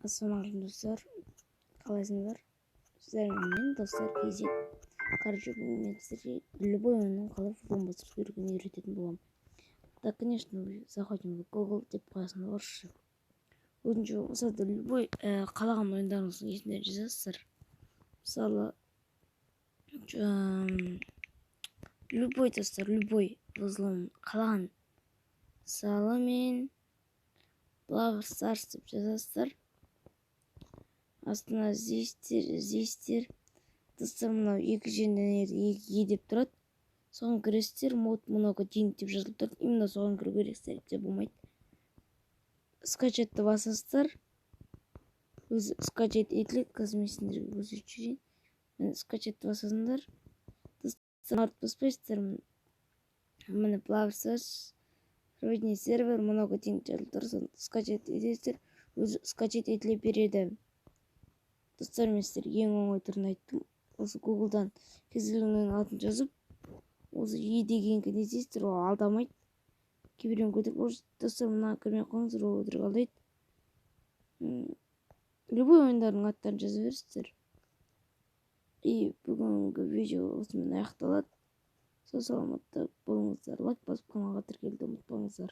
Ассалаумағалейкум достар, қалайсыңдар? Сіздермен достар кезек қаржы мен сіздерге любой ойынның қалай футбол басып жүруін үйрететін боламын. Так, конечно, вы заходим в Google деп қоясың орысша. Өзінше болса да любой қалаған ойындарыңыздың есінде жазасыздар. Мысалы, любой достар, любой возлом қалаған. Мысалы мен Brawl Stars деп жазасыздар. Астына здестер достар, мынау екі жерден екі деп тұрады. Соған кіресіздер, мод много денег деп жазылып тұрады. Именно соған кіру керексіздер деп болмайды. Скачатты басасыздар. Өзі скачать етіледі, қазір мен сендерге көрсетіп жіберейін. Скачатты басасыңдар. Достар, артып баспайсыздар. Міне Brawl Stars родной сервер, много денег жазылып тұрады. Скачать етесіздер. Өзі скачать етіле береді. Достар, мен сіздерге ең оңай түрін айттым. Осы Google'дан кез келген атын жазып, осы дегенге не істейсіздер, ол алдамайды. Кейбіреуін көтеріп, достар, мына кірмей қойыңыздар, ол өтірік алдайды. Любой ойындардың аттарын жаза бересіздер. И бүгінгі видео осымен аяқталады. Сол саламатта болыңыздар. Лайк басып, каналға тіркелуді ұмытпаңыздар.